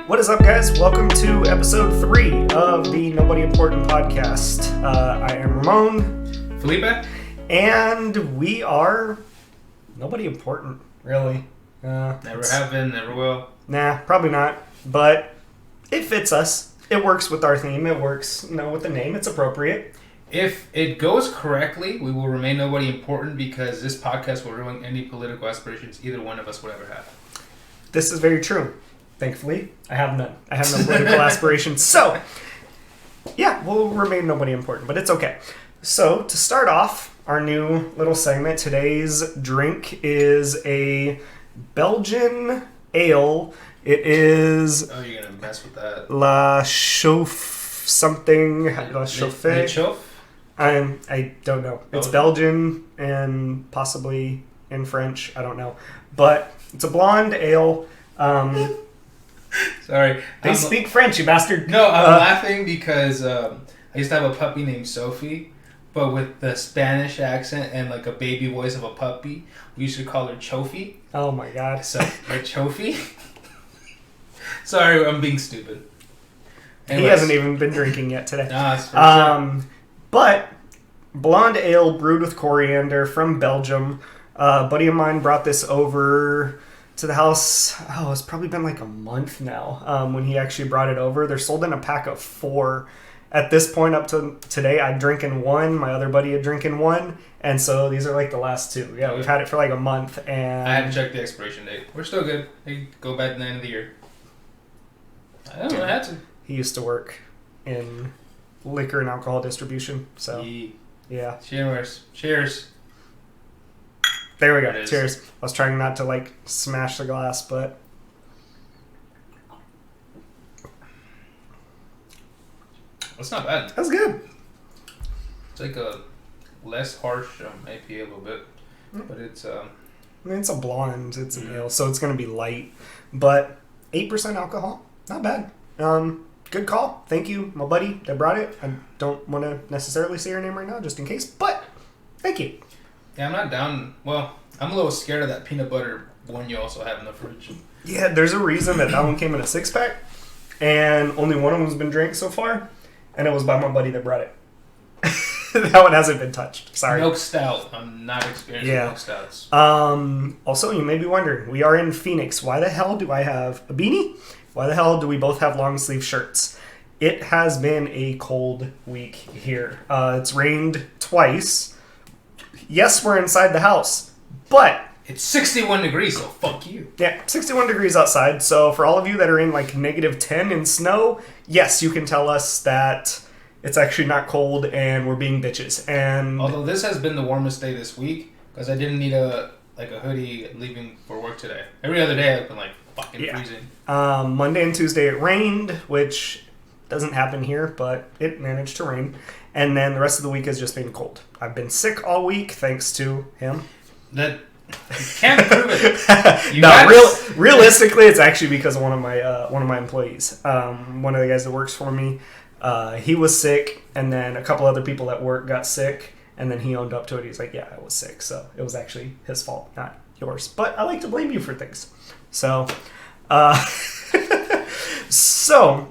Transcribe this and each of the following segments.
What is up, guys? Welcome to episode 3 of the Nobody Important podcast. I am Ramon. Felipe. And we are nobody important, really. Never have been, never will. Nah, probably not. But it fits us. It works with our theme. It works, with the name. It's appropriate. If it goes correctly, we will remain nobody important because this podcast will ruin any political aspirations either one of us would ever have. This is very true. Thankfully, I have none. I have no political aspirations. So, yeah, we'll remain nobody important, but it's okay. So, to start off our new little segment, today's drink is a Belgian ale. It is... Oh, you're going to mess with that. La Chouffe something. La Chouffe. Chouffe? I don't know. It's Belgian and possibly in French. I don't know. But it's a blonde ale. Sorry. They speak French, you bastard. No, I'm laughing because I used to have a puppy named Sophie, but with the Spanish accent and like a baby voice of a puppy, we used to call her Chouffe. Oh my god. So, like Chouffe? Sorry, I'm being stupid. Anyways. He hasn't even been drinking yet today. That's for sure. But blonde ale brewed with coriander from Belgium. A buddy of mine brought this over to the house. Oh, it's probably been like a month now when he actually brought it over. They're sold in a pack of 4. At this point up to today, I'm drinking 1. My other buddy had drinking 1. And so these are like the last 2. Yeah, we've had it for like a month. And I had to check the expiration date. We're still good. They go back to the end of the year. I don't know. I had to. He used to work in liquor and alcohol distribution. So, yeah. Cheers. There we go. Cheers. I was trying not to like smash the glass, but that's not bad. That's good. It's like a less harsh IPA a little bit, but it's I mean, it's a blonde. It's an ale, so it's going to be light, but 8% alcohol. Not bad. Good call. Thank you, my buddy that brought it. I don't want to necessarily say her name right now, just in case, but thank you. Yeah, I'm not down. Well, I'm a little scared of that peanut butter one you also have in the fridge. Yeah, there's a reason that one came in a 6-pack, and only one of them's been drank so far, and it was by my buddy that brought it. That one hasn't been touched. Sorry. Milk stout. I'm not experienced with milk stouts. Also, you may be wondering, we are in Phoenix. Why the hell do I have a beanie? Why the hell do we both have long sleeve shirts? It has been a cold week here. It's rained twice. Yes, we're inside the house, but it's 61 degrees, so fuck you. Yeah, 61 degrees outside. So for all of you that are in like -10 in snow, yes, you can tell us that it's actually not cold and we're being bitches. And although this has been the warmest day this week, because I didn't need a hoodie leaving for work today. Every other day I've been like fucking freezing. Monday and Tuesday it rained, which doesn't happen here, but it managed to rain. And then the rest of the week has just been cold. I've been sick all week, thanks to him. That you can't prove it. Realistically, it's actually because of one of my employees. One of the guys that works for me, he was sick, and then a couple other people at work got sick, and then he owned up to it. He's like, "Yeah, I was sick," so it was actually his fault, not yours. But I like to blame you for things. So, so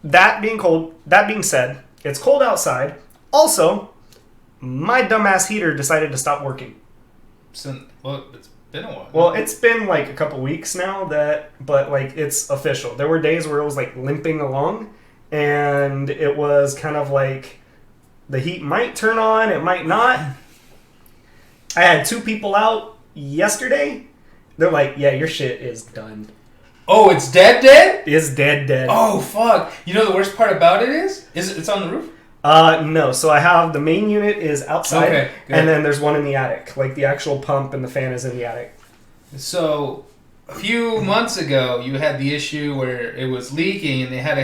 that being said. It's cold outside. Also, my dumbass heater decided to stop working. It's been a while. Well, it's been like a couple weeks now but like it's official. There were days where it was like limping along, and it was kind of like the heat might turn on, it might not. I had 2 people out yesterday. They're like, "Yeah, your shit is done." Oh, it's dead? It's dead. Oh, fuck. You know the worst part about it is it's on the roof? No. So I have the main unit is outside, okay, and then there's one in the attic. Like the actual pump and the fan is in the attic. So a few months ago, you had the issue where it was leaking, and they had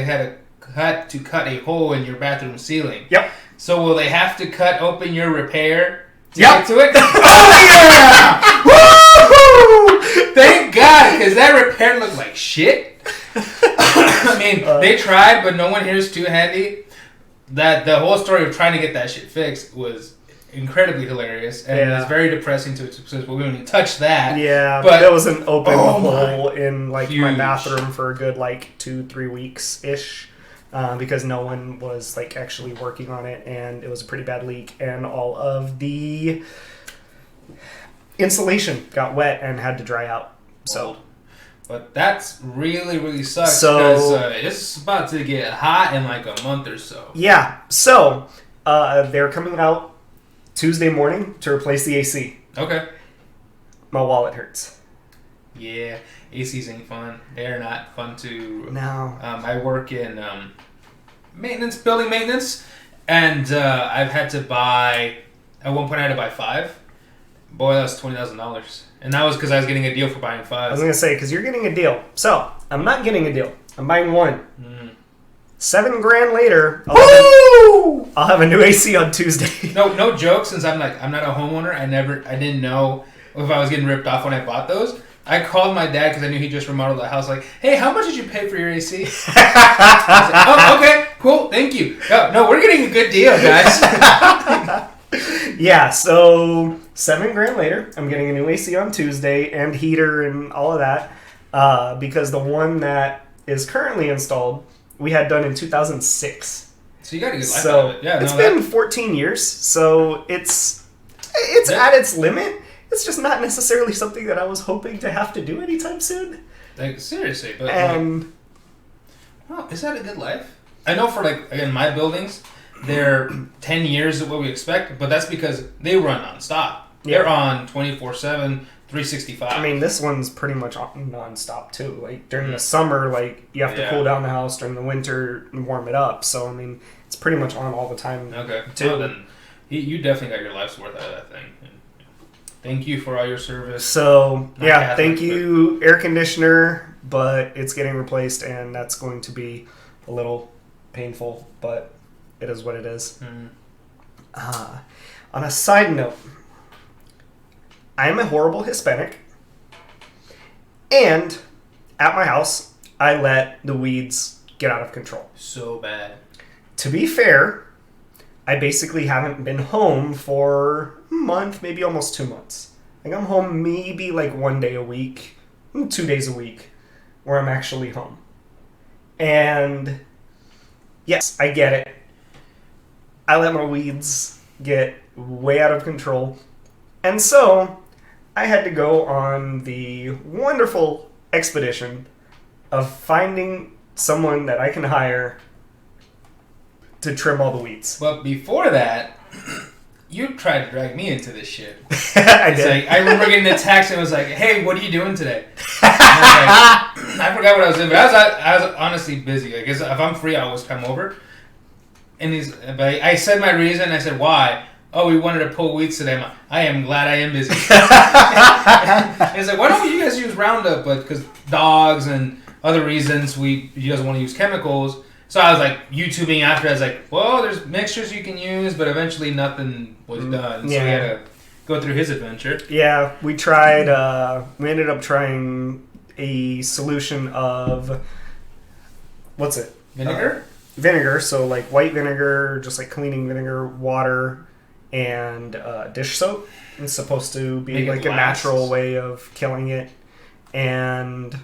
to cut a hole in your bathroom ceiling. Yep. So will they have to cut open your repair to get to it? Oh yeah! Woo! Thank God, because that repair looked like shit. I mean, they tried, but no one here is too handy. That the whole story of trying to get that shit fixed was incredibly hilarious, and Yeah. it's very depressing to because we don't even touch that. Yeah, But- there was an open Oh hole in like my Huge. bathroom for a good like 2-3 weeks ish, because no one was like actually working on it, and it was a pretty bad leak, and all of the insulation got wet and had to dry out. So, But that's really sucks So- because it's about to get hot in like a month or so. yeah. So, they're coming out Tuesday morning to replace the AC. Okay. My wallet hurts. Yeah, ACs ain't fun. They're not fun to. No. I work in building maintenance, and I've had to buy. At one point, I had to buy 5. Boy, that was $20,000, and that was because I was getting a deal for buying I 5. was going to say, because you're getting a deal. So, I'm not getting a deal. I'm buying one. $7,000 later, I'll have a new AC on Tuesday. No joke. Since I'm not a homeowner, I didn't know if I was getting ripped off when I bought those. I called my dad because I knew he just remodeled the house. Like, hey, how much did you pay for your AC? I was like, oh, okay, cool, thank you. No, we're getting a good deal, guys. Yeah, so $7,000 later, I'm getting a new AC on Tuesday and heater and all of that, because the one that is currently installed, we had done in 2006. So you got a good life So out of it. Yeah, it's been 14 years, so it's at its limit. It's just not necessarily something that I was hoping to have to do anytime soon. like seriously, but And oh, is that a good life? I know for like again my buildings, they're 10 years of what we expect, but that's because they run nonstop. They're on 24/7, 365. I mean, this one's pretty much non-stop too. Like during the summer, like you have to cool down the house. During the winter, warm it up. So I mean, it's pretty much on all the time. Okay. Too. Well, then you definitely got your life's worth out of that thing. Thank you for all your service. So Not yeah, Catholic, thank you, air conditioner, but it's getting replaced, and that's going to be a little painful, but it is what it is. On a side note, I'm a horrible Hispanic, and at my house, I let the weeds get out of control. So bad. To be fair, I basically haven't been home for a month, maybe almost 2 months. Like I'm home maybe like 1 day a week, 2 days a week, where I'm actually home. And yes, I get it. I let my weeds get way out of control. And so I had to go on the wonderful expedition of finding someone that I can hire to trim all the weeds. But before that, you tried to drag me into this shit. I It's did. like, I remember getting a text and it was like, hey, what are you doing today? And I was like, I forgot what I was doing, but I was honestly busy. I guess if I'm free, I always come over. And but I said my reason. I said, why? Oh, we wanted to pull weeds today. I'm like, I am glad I am busy. He's like, why don't you guys use Roundup? But because dogs and other reasons, you guys want to use chemicals. So I was like YouTubing after. I was like, well, there's mixtures you can use, but eventually nothing was done. So we had to go through his adventure. Yeah, we tried. We ended up trying a solution of what's it? Vinegar? Vinegar. So like white vinegar, just like cleaning vinegar, water, and dish soap. It's supposed to be Make it like a last. natural way of killing it, and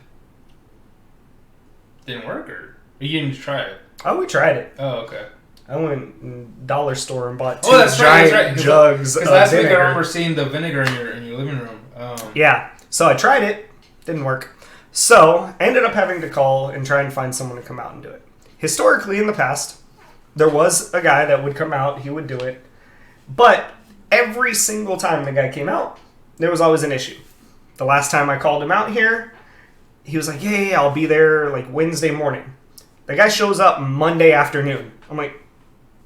Didn't work, or you didn't try it? we tried it. Oh, okay. I went in dollar store and bought 2 That's giant right. jugs of Because last week I vinegar. remember seeing the vinegar in your living room. Yeah, so I tried it, didn't work. So I ended up having to call and try and find someone to come out and do it. Historically, in the past, there was a guy that would come out, he would do it, but every single time the guy came out, there was always an issue. The last time I called him out here, he was like, yeah, I'll be there like Wednesday morning. The guy shows up Monday afternoon. I'm like,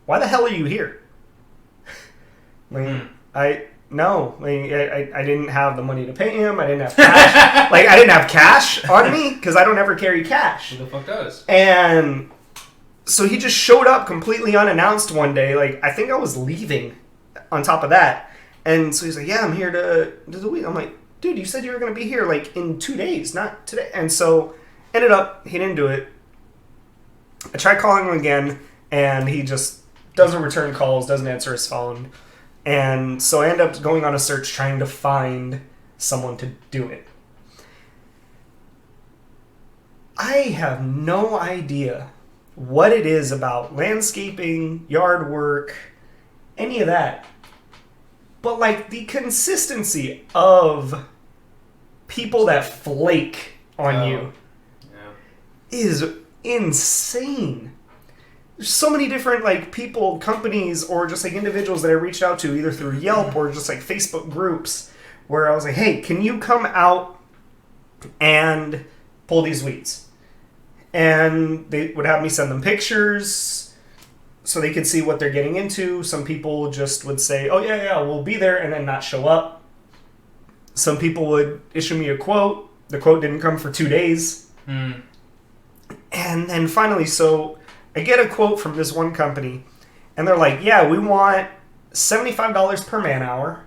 why the hell are you here? I didn't have the money to pay him. I didn't have cash. I didn't have cash on me because I don't ever carry cash. Who the fuck does? And so he just showed up completely unannounced one day. Like, I think I was leaving on top of that. And so he's like, yeah, I'm here to do the week. I'm like, dude, you said you were going to be here like in 2 days, not today. And so ended up, he didn't do it. I tried calling him again, and he just doesn't return calls, doesn't answer his phone. And so I end up going on a search trying to find someone to do it. I have no idea what it is about landscaping, yard work, any of that. But like the consistency of people that flake on you is insane. There's so many different like people, companies, or just like individuals that I reached out to either through Yelp or just like Facebook groups where I was like, hey, can you come out and pull these weeds? And they would have me send them pictures so they could see what they're getting into. Some people just would say, oh yeah, we'll be there, and then not show up. Some people would issue me a quote. The quote didn't come for 2 days. And then finally, so I get a quote from this one company, and they're like, yeah, we want $75 per man hour,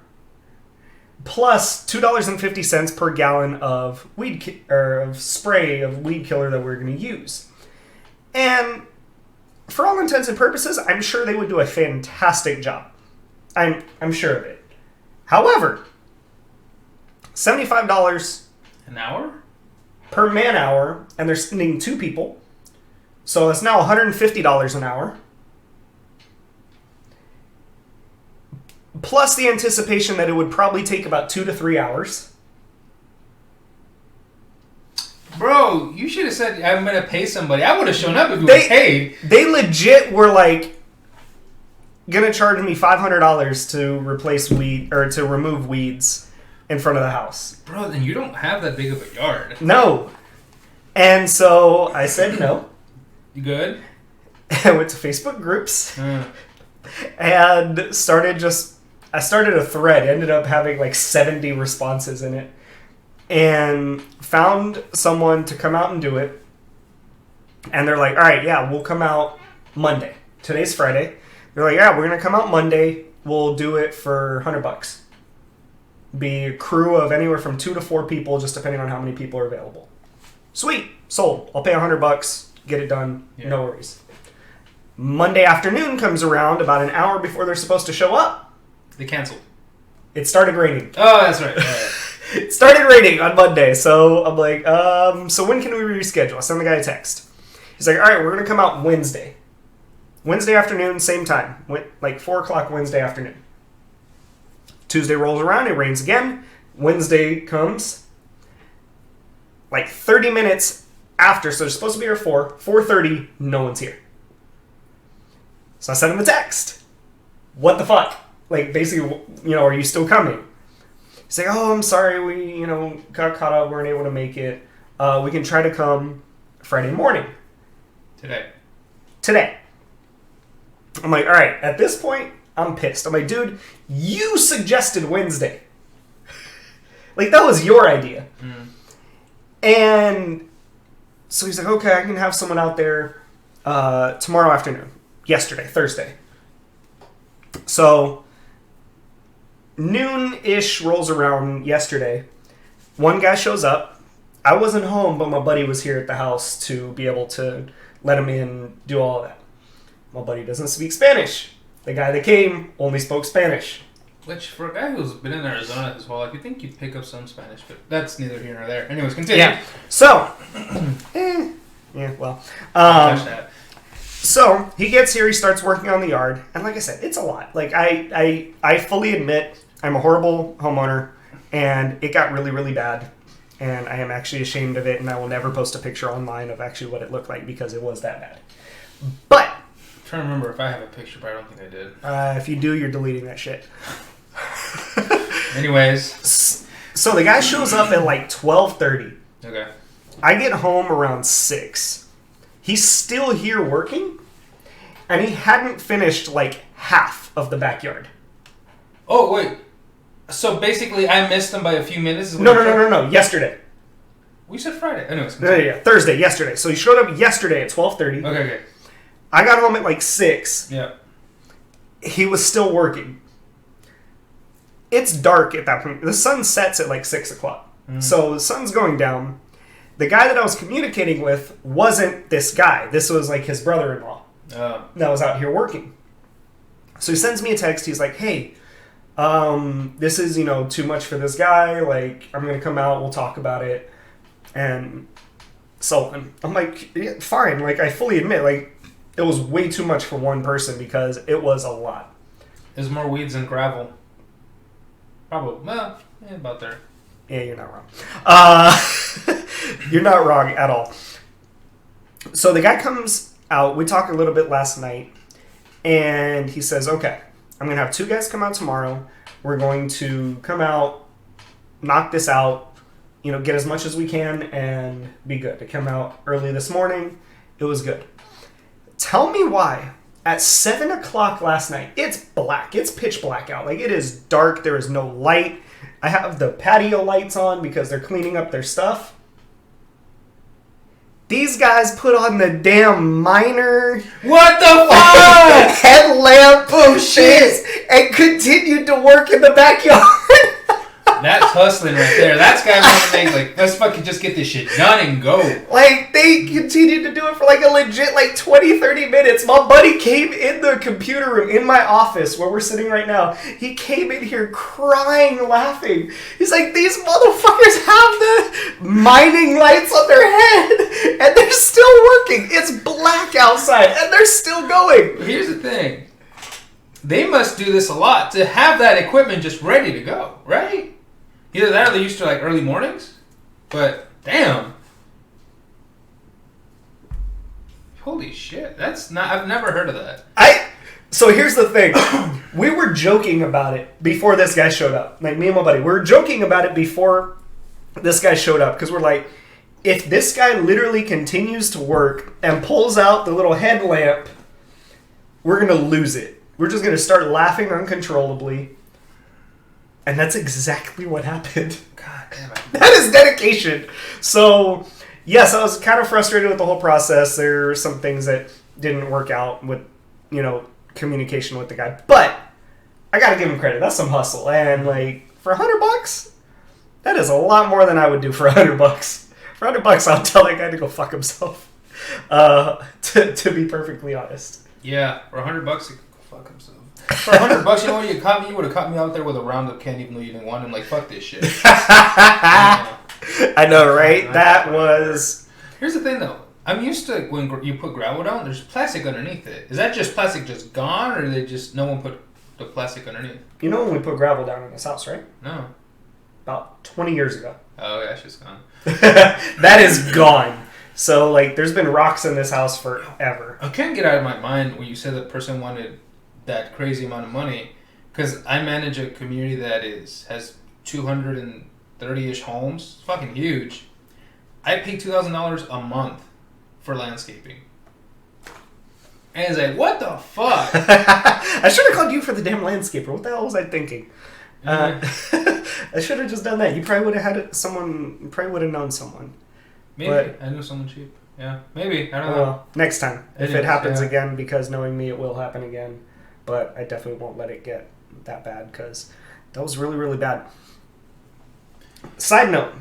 plus $2.50 per gallon of of spray of weed killer that we're going to use. And for all intents and purposes, I'm sure they would do a fantastic job. I'm sure of it. However, $75 an hour per man hour, and they're sending 2 people, so it's now $150 an hour. Plus the anticipation that it would probably take about 2 to 3 hours. Bro, you should have said, I'm going to pay somebody. I would have shown up if you were paid. They legit were like, going to charge me $500 to replace weed, or to remove weeds in front of the house. Bro, then you don't have that big of a yard. No. And so I said no. You good? I went to Facebook groups and I started a thread. Ended up having like 70 responses in it. And found someone to come out and do it. And they're like, all right, yeah, we'll come out Monday. Today's Friday. They're like, yeah, we're going to come out Monday. We'll do it for $100. Be a crew of anywhere from 2 to 4 people, just depending on how many people are available. Sweet. Sold. I'll pay $100. Get it done. Yeah. No worries. Monday afternoon comes around about an hour before they're supposed to show up. They canceled. It started raining. Oh, that's right. Yeah. It started raining on Monday, so I'm like, so when can we reschedule? I send the guy a text. He's like, all right, we're going to come out Wednesday. Wednesday afternoon, same time. Like 4 o'clock Wednesday afternoon. Tuesday rolls around, it rains again. Wednesday comes. Like 30 minutes after, so they're supposed to be here 4:30, no one's here. So I sent him a text. What the fuck? Like, basically, are you still coming? He's like, oh, I'm sorry, we, got caught up, weren't able to make it. We can try to come Friday morning. Today. I'm like, all right, at this point, I'm pissed. I'm like, dude, you suggested Wednesday. Like, that was your idea. And so he's like, okay, I can have someone out there tomorrow afternoon. Thursday. So noon-ish rolls around yesterday. One guy shows up. I wasn't home, but my buddy was here at the house to be able to let him in, do all that. My buddy doesn't speak Spanish. The guy that came only spoke Spanish. Which, for a guy who's been in Arizona his whole life, you'd think you'd pick up some Spanish, but that's neither here nor there. Anyways, continue. Yeah. So, so he gets here, he starts working on the yard, and like I said, it's a lot. Like, I fully admit I'm a horrible homeowner, and it got really, really bad, and I am actually ashamed of it, and I will never post a picture online of actually what it looked like because it was that bad. But I'm trying to remember if I have a picture, but I don't think I did. If you do, you're deleting that shit. Anyways. So the guy shows up at like 12:30. Okay. I get home around 6. He's still here working, and he hadn't finished like half of the backyard. Oh, wait. So basically I missed him by a few minutes? No. Yesterday. We said Friday. Anyways. Yeah. Thursday, yesterday. So he showed up yesterday at 12:30. Okay. I got home at like 6. Yeah. He was still working. It's dark at that point. The sun sets at like 6 o'clock. So the sun's going down. The guy that I was communicating with wasn't this guy. This was like his brother-in-law that was out here working. So he sends me a text. He's like, hey, this is, too much for this guy. Like, I'm going to come out. We'll talk about it. And so I'm like, yeah, fine. Like, I fully admit, like, it was way too much for one person because it was a lot. There's more weeds than gravel. Probably. Well, about there. Yeah, you're not wrong. You're not wrong at all. So the guy comes out. We talked a little bit last night. And he says, okay, I'm going to have 2 guys come out tomorrow. We're going to come out, knock this out, get as much as we can, and be good. They come out early this morning. It was good. Tell me why. At 7 o'clock last night, it's black. It's pitch black out. Like, it is dark. There is no light. I have the patio lights on because they're cleaning up their stuff. These guys put on the damn miner. What the fuck? Headlamp and continued to work in the backyard. That's hustling right there. That's guy want to make, like, let's fucking just get this shit done and go. Like, they continued to do it for, like, a legit, 20, 30 minutes. My buddy came in the computer room in my office where we're sitting right now. He came in here crying, laughing. He's like, these motherfuckers have the mining lights on their head, and they're still working. It's black outside, and they're still going. Here's the thing. They must do this a lot to have that equipment just ready to go, right? Either that or they're used to, like, early mornings. But, damn. Holy shit. That's not... I've never heard of that. So here's the thing. We were joking about it before this guy showed up. Like, me and my buddy. We were joking about it before this guy showed up. Because we're like, if this guy literally continues to work and pulls out the little headlamp, we're going to lose it. We're just going to start laughing uncontrollably. And that's exactly what happened. God damn it. That is dedication. So, yes, I was kind of frustrated with the whole process. There were some things that didn't work out with, communication with the guy. But I got to give him credit. That's some hustle. And, for $100, that is a lot more than I would do for $100. For $100, I'll tell that guy to go fuck himself. To be perfectly honest. Yeah, for $100, he could go fuck himself. For $100, you know what you caught me? You would have caught me out there with a Roundup can, even though you didn't want him. Like, fuck this shit. I know, right? That was... Here's the thing, though. I'm used to when you put gravel down, there's plastic underneath it. Is that just plastic just gone, or they just no one put the plastic underneath? You know when we put gravel down in this house, right? No. About 20 years ago. Oh, yeah, it's just gone. That is gone. So, there's been rocks in this house forever. I can't get out of my mind when you said that person wanted that crazy amount of money, because I manage a community that has 230-ish homes. It's fucking huge. I pay $2,000 a month for landscaping. And it's like, what the fuck? I should have called you for the damn landscaper. What the hell was I thinking? I should have just done that. You probably would have had someone. You probably would have known someone. Maybe. But, I knew someone cheap. Yeah, maybe. I don't know. Well, next time. If it happens again, because knowing me, it will happen again. But I definitely won't let it get that bad, because that was really, really bad. Side note.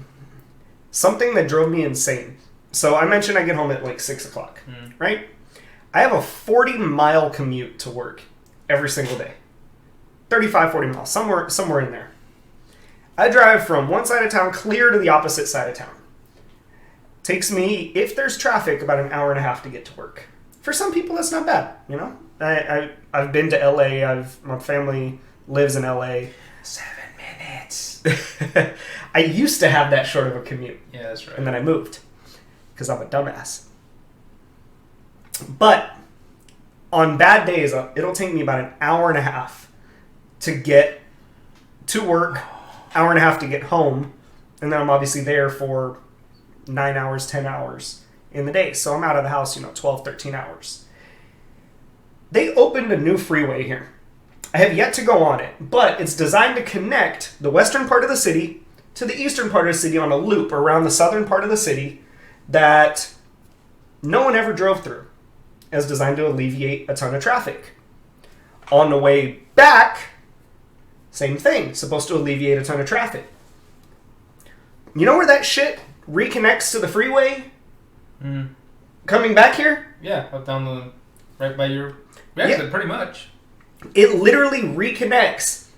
Something that drove me insane. So I mentioned I get home at 6 o'clock, right? I have a 40-mile commute to work every single day. 35, 40 miles, somewhere in there. I drive from one side of town clear to the opposite side of town. Takes me, if there's traffic, about an hour and a half to get to work. For some people, that's not bad, I've been to LA. My family lives in LA. 7 minutes. I used to have that short of a commute. Yeah, that's right. And then I moved because I'm a dumbass. But on bad days, it'll take me about an hour and a half to get to work, hour and a half to get home, and then I'm obviously there for 9 hours, 10 hours in the day. So I'm out of the house, 12, 13 hours. They opened a new freeway here. I have yet to go on it, but it's designed to connect the western part of the city to the eastern part of the city on a loop around the southern part of the city that no one ever drove through. It's designed to alleviate a ton of traffic. On the way back, same thing. Supposed to alleviate a ton of traffic. You know where that shit reconnects to the freeway? Coming back here? Yeah, up down right by your... Yeah, pretty much. It literally reconnects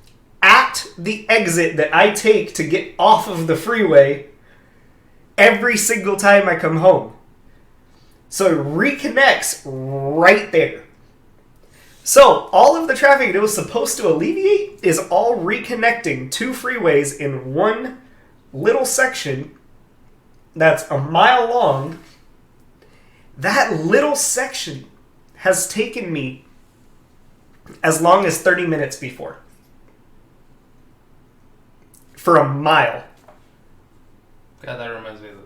at the exit that I take to get off of the freeway every single time I come home. So it reconnects right there. So all of the traffic it was supposed to alleviate is all reconnecting two freeways in one little section that's a mile long. That little section has taken me as long as 30 minutes before. For a mile. God, that reminds me of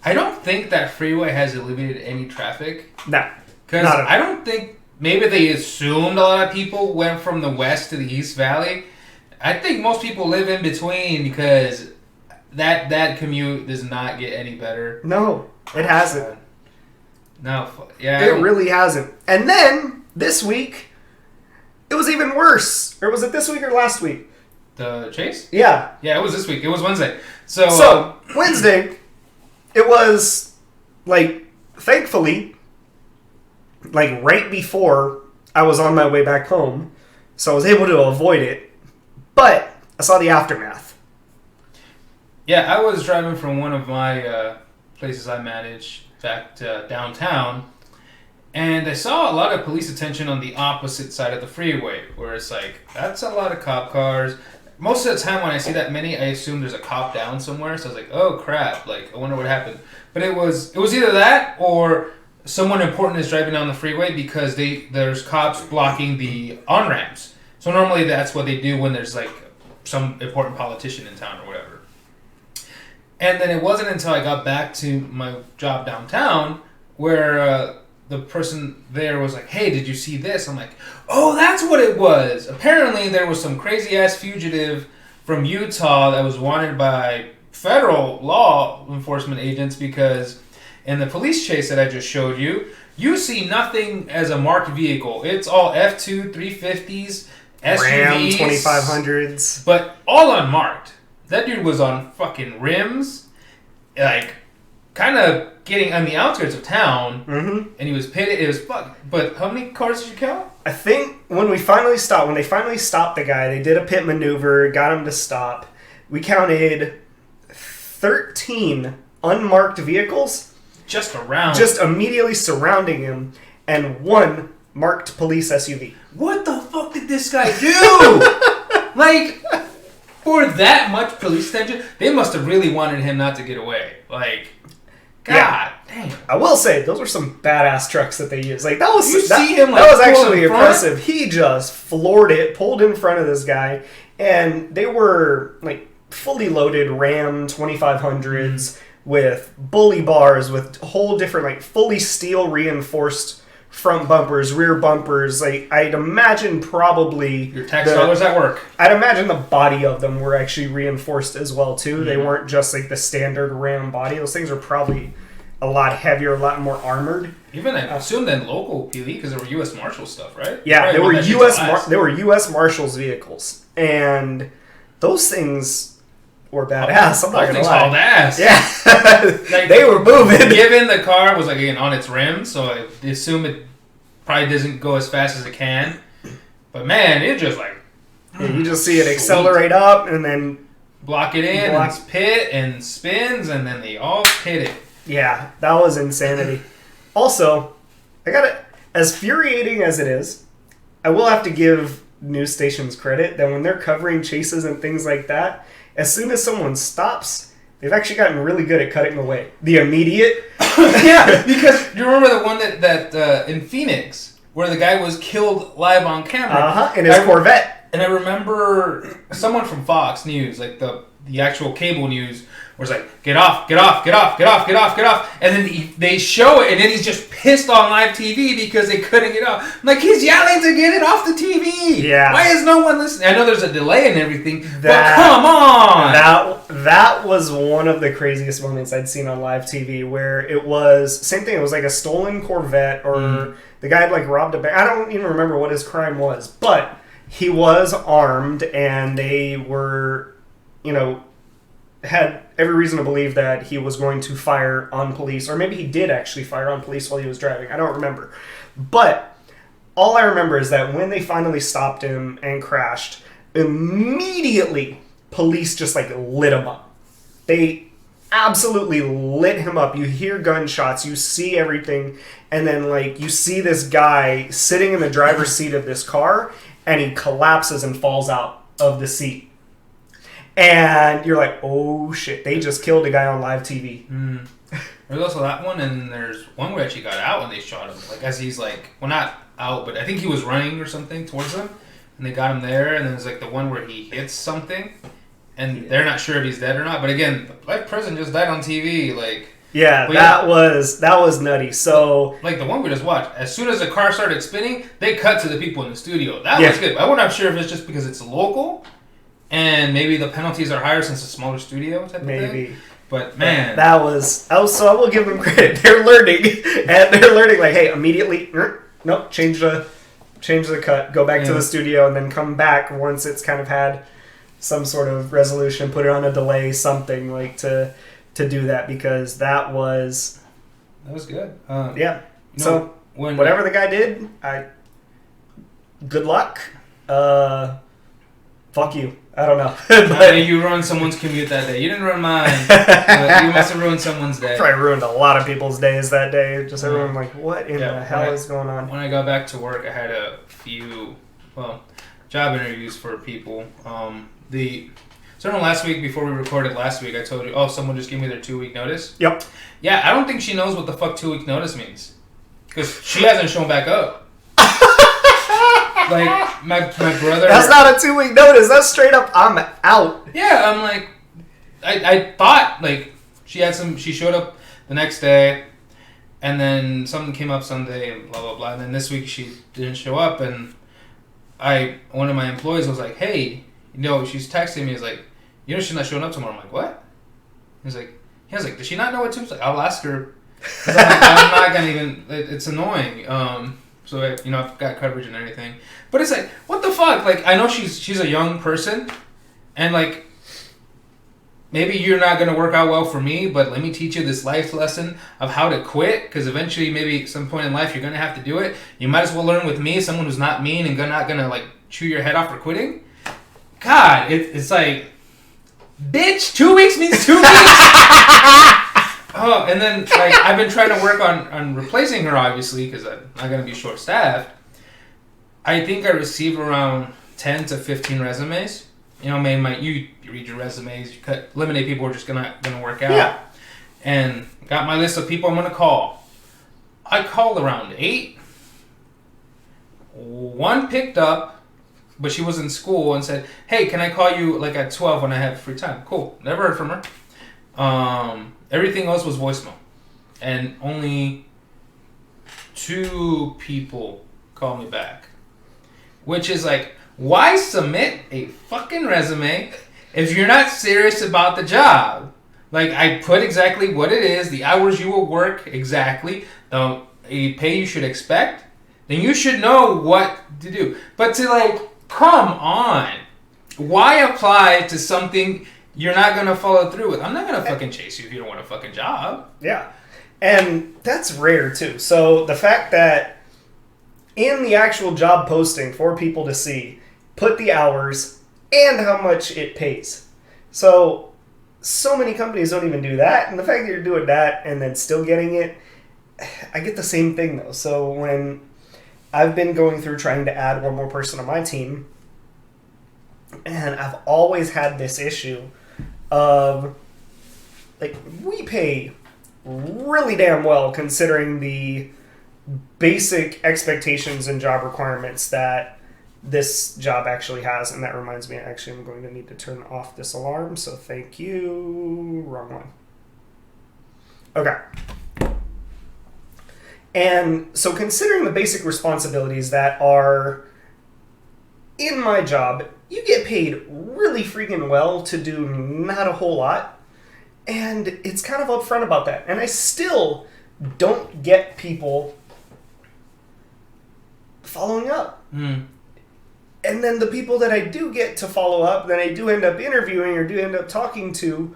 I don't think that freeway has alleviated any traffic. No. Because I don't think, maybe they assumed a lot of people went from the west to the East Valley. I think most people live in between because that commute does not get any better. No, it hasn't. No, yeah. It really hasn't. And then, this week, it was even worse. Or was it this week or last week? The chase? Yeah. Yeah, it was this week. It was Wednesday. So Wednesday, it was, thankfully, right before I was on my way back home. So I was able to avoid it. But I saw the aftermath. Yeah, I was driving from one of my places I manage back to downtown, and I saw a lot of police attention on the opposite side of the freeway, where it's that's a lot of cop cars. Most of the time when I see that many, I assume there's a cop down somewhere, so I was like, oh crap, I wonder what happened. But it was either that or someone important is driving down the freeway because there's cops blocking the on-ramps. So normally that's what they do when there's some important politician in town or whatever. And then it wasn't until I got back to my job downtown where the person there was like, hey, did you see this? I'm like, oh, that's what it was. Apparently there was some crazy-ass fugitive from Utah that was wanted by federal law enforcement agents because in the police chase that I just showed you, you see nothing as a marked vehicle. It's all F2, 350s, SUVs. Ram 2500s. But all unmarked. That dude was on fucking rims, kind of getting on the outskirts of town, and he was pitted. It was fuck. But how many cars did you count? I think when they finally stopped the guy, they did a pit maneuver, got him to stop. We counted 13 unmarked vehicles just immediately surrounding him, and one marked police SUV. What the fuck did this guy do? For that much police attention, they must have really wanted him not to get away. God damn. I will say, those were some badass trucks that they used. That was actually impressive. He just floored it, pulled in front of this guy, and they were fully loaded Ram 2500s with bully bars, with whole different fully steel reinforced front bumpers, rear bumpers. I'd imagine probably your tax dollars at work. I'd imagine the body of them were actually reinforced as well too. Mm-hmm. They weren't just the standard Ram body. Those things are probably a lot heavier, a lot more armored. Even I assume than local PV because they were U.S. Marshal stuff, right? Yeah, they were U.S. Marshals vehicles, and those things were badass. I'm not gonna lie. Hauled ass. Yeah, they were moving. Given the car was on its rim, so I assume it probably doesn't go as fast as it can. But man, it just you just see it accelerate up and then block it in, and pit and spins, and then they all hit it. Yeah, that was insanity. Also, as infuriating as it is, I will have to give news stations credit that when they're covering chases and things like that, as soon as someone stops, they've actually gotten really good at cutting away. The immediate. Yeah, because you remember the one that in Phoenix where the guy was killed live on camera in his Corvette. And I remember someone from Fox News, the actual cable news, was get off, get off, get off, get off, get off, get off. And then they show it, and then he's just pissed on live TV because they couldn't get off. He's yelling to get it off the TV. Yeah. Why is no one listening? I know there's a delay and everything, but come on. That was one of the craziest moments I'd seen on live TV, where it was, same thing, it was a stolen Corvette, or the guy had robbed a bank. I don't even remember what his crime was, but he was armed, and they were, had every reason to believe that he was going to fire on police, or maybe he did actually fire on police while he was driving. I don't remember. But all I remember is that when they finally stopped him and crashed, immediately police just like lit him up. They absolutely lit him up. You hear gunshots, you see everything, and then like you see this guy sitting in the driver's seat of this car, and he collapses and falls out of the seat. And you're like, oh shit, they just killed a guy on live TV. There's also that one, and there's one where actually got out when they shot him. Like as he's like, well, not out, but I think he was running or something towards them, and they got him there. And then there's like the one where he hits something, and they're not sure if he's dead or not. But again, the life president just died on TV. Like that was nutty. So like the one we just watched, as soon as the car started spinning, they cut to the people in the studio. That was good. I'm not sure if it's just because it's local, and maybe the penalties are higher since it's a smaller studio type of thing. But man, that was so. I will give them credit. They're learning, and they're learning. Like, hey, immediately, nope, change the cut, go back to the studio, and then come back once it's kind of had some sort of resolution. Put it on a delay, something like to do that, because that was good. So whatever the guy did, good luck. Fuck you. I don't know. But you ruined someone's commute that day. You didn't ruin mine. But you must have ruined someone's day. Probably ruined a lot of people's days that day. Just everyone like, what in the hell is going on? When I got back to work, I had a few, job interviews for people. So last week, before we recorded last week, I told you, someone just gave me their 2-week notice? Yep. Yeah, I don't think she knows what the fuck 2-week notice means. Because she hasn't shown back up. Like, my brother... That's not a 2-week notice. That's straight up, I'm out. Yeah, I'm like... I thought, like, she showed up the next day, and then something came up Sunday, and blah, blah, blah. And then this week, she didn't show up, and one of my employees was like, hey, she's texting me, he's like, she's not showing up tomorrow. I'm like, what? He was like, does she not know what to? He's like, I'll ask her. I'm not gonna even, it's annoying. So I've got coverage and everything, but it's like, what the fuck? Like, I know she's a young person, and like, maybe you're not gonna work out well for me, but let me teach you this life lesson of how to quit, because eventually, maybe at some point in life, you're gonna have to do it. You might as well learn with me, someone who's not mean and not gonna like chew your head off for quitting. God, it's like, bitch, 2 weeks means 2 weeks. And then like I've been trying to work on replacing her, obviously, because I'm not gonna be short-staffed. I think I received around 10 to 15 resumes. You read your resumes, you eliminate people who are just gonna work out. Yeah. And got my list of people I'm gonna call. I called around 8. One picked up, but she was in school and said, hey, can I call you like at 12 when I have free time? Cool. Never heard from her. Everything else was voicemail. And only 2 people called me back. Which is like, why submit a fucking resume if you're not serious about the job? Like, I put exactly what it is, the hours you will work exactly, the pay you should expect, then you should know what to do. But to like, come on. Why apply to something you're not going to follow through with? I'm not going to fucking chase you if you don't want a fucking job. Yeah. And that's rare, too. So the fact that in the actual job posting for people to see, put the hours and how much it pays. So many companies don't even do that. And the fact that you're doing that and then still getting it, I get the same thing, though. So when I've been going through trying to add one more person on my team, and I've always had this issue of, like, we pay really damn well considering the basic expectations and job requirements that this job actually has. And that reminds me, actually, I'm going to need to turn off this alarm, so thank you. Wrong one. Okay. And so considering the basic responsibilities that are in my job, you get paid really freaking well to do not a whole lot. And it's kind of upfront about that. And I still don't get people following up. And then the people that I do get to follow up, that I do end up interviewing or do end up talking to,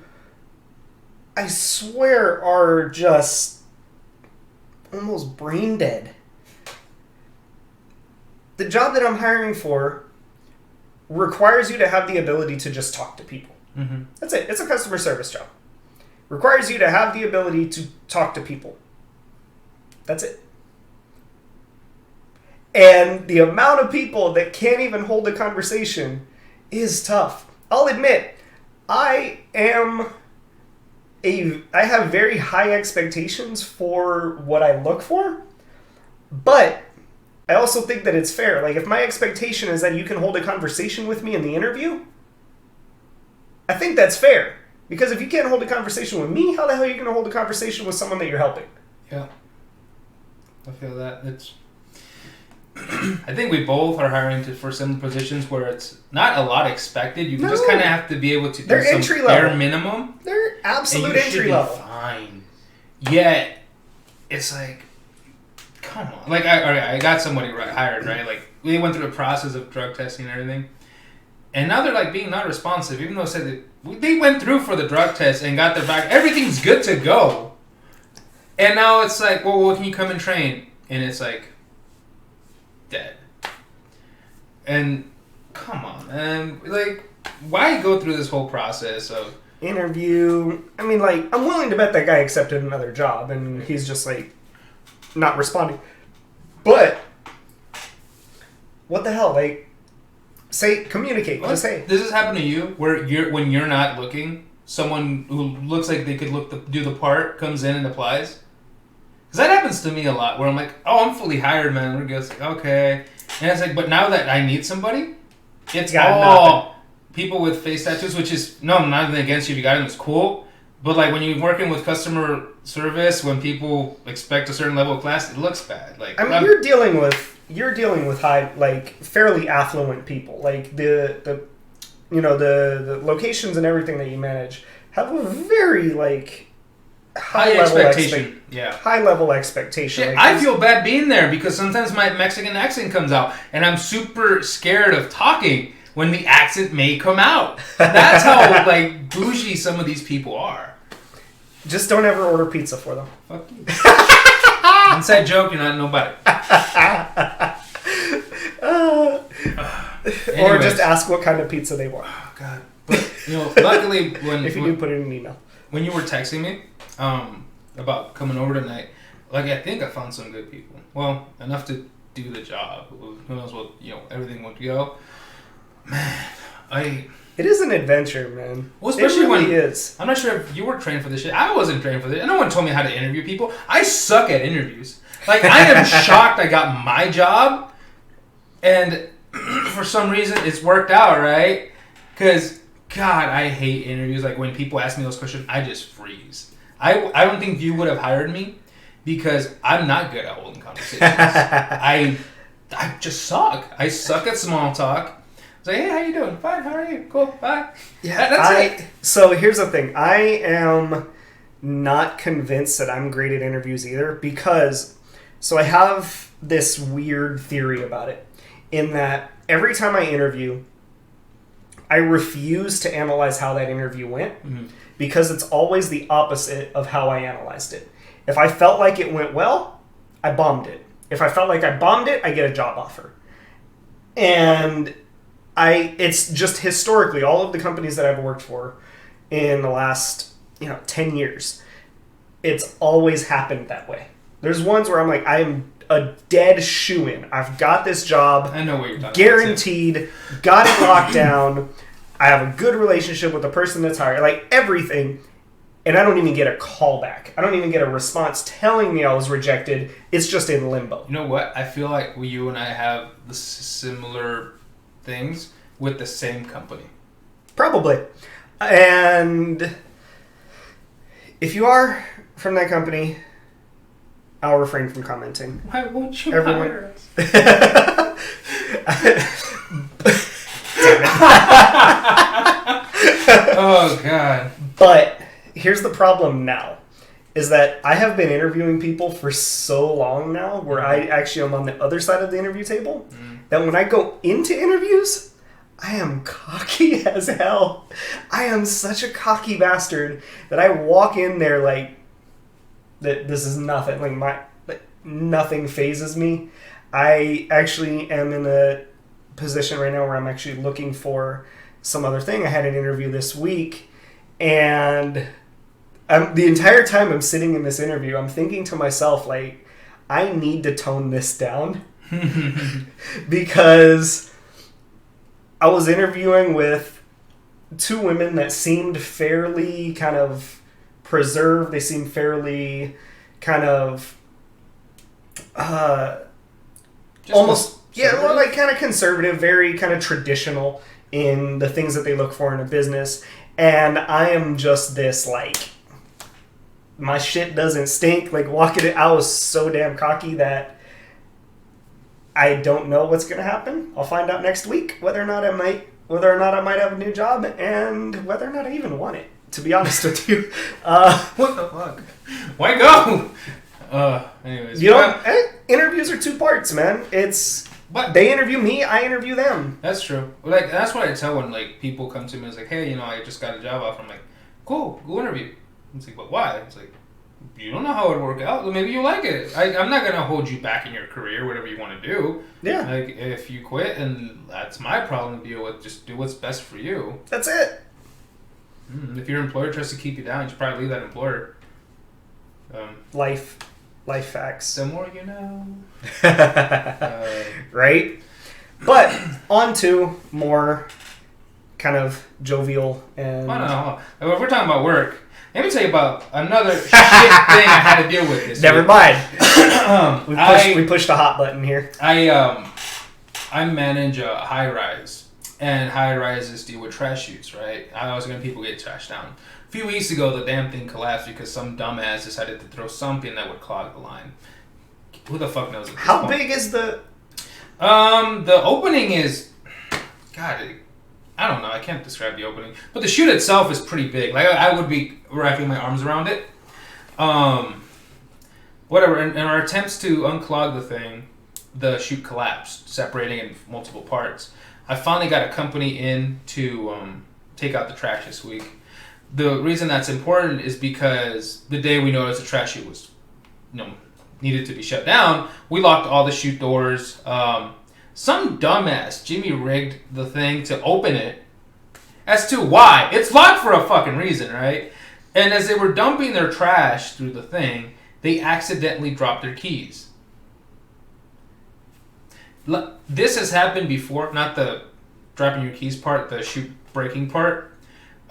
I swear are just almost brain dead. the job that I'm hiring for requires you to have the ability to just talk to people. Mm-hmm. That's it. It's a customer service job. Requires you to have the ability to talk to people. That's it. And the amount of people that can't even hold a conversation is tough. I'll admit, I have very high expectations for what I look for, but I also think that it's fair. Like, if my expectation is that you can hold a conversation with me in the interview, I think that's fair. Because if you can't hold a conversation with me, how the hell are you going to hold a conversation with someone that you're helping? Yeah. I feel that. I think we both are hiring for similar positions where it's not a lot expected. You just kind of have to be able to do some bare minimum. They're absolute entry level. Fine. Yet, it's like, come on. Like, I got somebody hired, right? Like, we went through the process of drug testing and everything. And now they're like being not responsive, even though it said that they went through for the drug test and got their back. Everything's good to go. And now it's like, well, can you come and train? And it's like, dead. And come on, man. Like, why go through this whole process of interview? I mean, like, I'm willing to bet that guy accepted another job and he's just like not responding. But what the hell? Like, say, communicate. What? Just say. Does this happen to you where when you're not looking, someone who looks like they could do the part comes in and applies? Because that happens to me a lot where I'm like, oh, I'm fully hired, man. We're just like, okay. And it's like, but now that I need somebody, it's all people with face tattoos, which is, no, I'm not even against you if you got them, it's cool. But like when you're working with customer service, when people expect a certain level of class, it looks bad. Like, I mean, you're dealing with high, like, fairly affluent people. Like the locations and everything that you manage have a very like high level expectation. High level expectation. Shit, like, I feel bad being there because sometimes my Mexican accent comes out, and I'm super scared of talking when the accent may come out. That's how like bougie some of these people are. Just don't ever order pizza for them. Fuck you. Inside joke, you're not nobody. Or just ask what kind of pizza they want. Oh, God. But, luckily, if you do put it in an email. When you were texting me about coming over tonight, like, I think I found some good people. Well, enough to do the job. Who knows what, everything would go. Man, It is an adventure, man. Well, especially it really is. I'm not sure if you were trained for this shit. I wasn't trained for this. No one told me how to interview people. I suck at interviews. Like, I am shocked I got my job, and for some reason it's worked out, right? Because, God, I hate interviews. Like, when people ask me those questions, I just freeze. I don't think you would have hired me because I'm not good at holding conversations. I just suck. I suck at small talk. It's like, hey, how you doing? Fine, how are you? Cool, bye. Yeah, that's it. So here's the thing. I am not convinced that I'm great at interviews either because, so I have this weird theory about it in that every time I interview, I refuse to analyze how that interview went because it's always the opposite of how I analyzed it. If I felt like it went well, I bombed it. If I felt like I bombed it, I get a job offer. And it's just historically, all of the companies that I've worked for in the last, 10 years, it's always happened that way. There's ones where I'm like, I am a dead shoo-in. I've got this job. I know what you're talking guaranteed, about. Got it locked down. I have a good relationship with the person that's hired. Like, everything. And I don't even get a call back. I don't even get a response telling me I was rejected. It's just in limbo. You know what? I feel like you and I have the similar things with the same company. Probably. And if you are from that company, I'll refrain from commenting. Why won't you hire us? Oh, God. But here's the problem now, is that I have been interviewing people for so long now, where I actually am on the other side of the interview table, that when I go into interviews, I am cocky as hell. I am such a cocky bastard that I walk in there like that. This is nothing. Like nothing phases me. I actually am in a position right now where I'm actually looking for some other thing. I had an interview this week, and the entire time I'm sitting in this interview, I'm thinking to myself, like, I need to tone this down because I was interviewing with two women that seemed fairly kind of preserved. They seemed fairly kind of almost, yeah, well, like kind of conservative, very kind of traditional in the things that they look for in a business. And I am just this, like, my shit doesn't stink. Like, walking it, I was so damn cocky that I don't know what's going to happen. I'll find out next week whether or not I might have a new job and whether or not I even want it, to be honest with you. What the fuck? Why go? Anyways. You know, interviews are two parts, man. But they interview me, I interview them. That's true. Like, that's what I tell when, like, people come to me and it's like, hey, you know, I just got a job offer. I'm like, cool, go interview. It's like, but why? It's like, you don't know how it would work out. Maybe you like it. I'm not going to hold you back in your career, whatever you want to do. Yeah. Like, if you quit, and that's my problem to deal with, just do what's best for you. That's it. If your employer tries to keep you down, you should probably leave that employer. Life facts. The more you know. Right? But on to more kind of jovial and... I don't know. If we're talking about work, let me tell you about another shit thing I had to deal with this Never week. mind. We pushed a hot button here. I manage a high rise, and high rises deal with trash chutes, right? I always when people get trashed down. A few weeks ago, the damn thing collapsed because some dumbass decided to throw something that would clog the line. Who the fuck knows? How big is the... The opening is... God, I don't know. I can't describe the opening. But the chute itself is pretty big. Like, I would be wrapping my arms around it. Whatever. In our attempts to unclog the thing, the chute collapsed, separating in multiple parts. I finally got a company in to take out the trash this week. The reason that's important is because the day we noticed the trash chute was, needed to be shut down, we locked all the chute doors. Some dumbass, Jimmy, rigged the thing to open it. As to why. It's locked for a fucking reason, right? And as they were dumping their trash through the thing, they accidentally dropped their keys. This has happened before, not the dropping your keys part, the chute breaking part.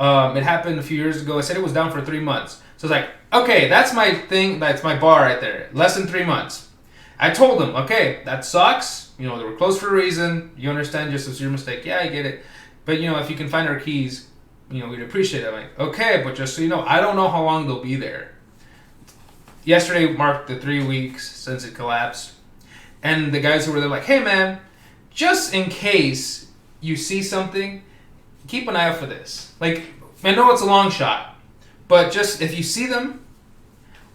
It happened a few years ago. I said it was down for 3 months. So it's like, okay, that's my thing, that's my bar right there. Less than 3 months. I told them, okay, that sucks. They were closed for a reason. You understand, just it's your mistake. Yeah, I get it. But, if you can find our keys, we'd appreciate it. I'm like, okay, but just so you know, I don't know how long they'll be there. Yesterday marked the 3 weeks since it collapsed. And the guys who were there like, hey, man, just in case you see something, keep an eye out for this. Like, I know it's a long shot, but just if you see them,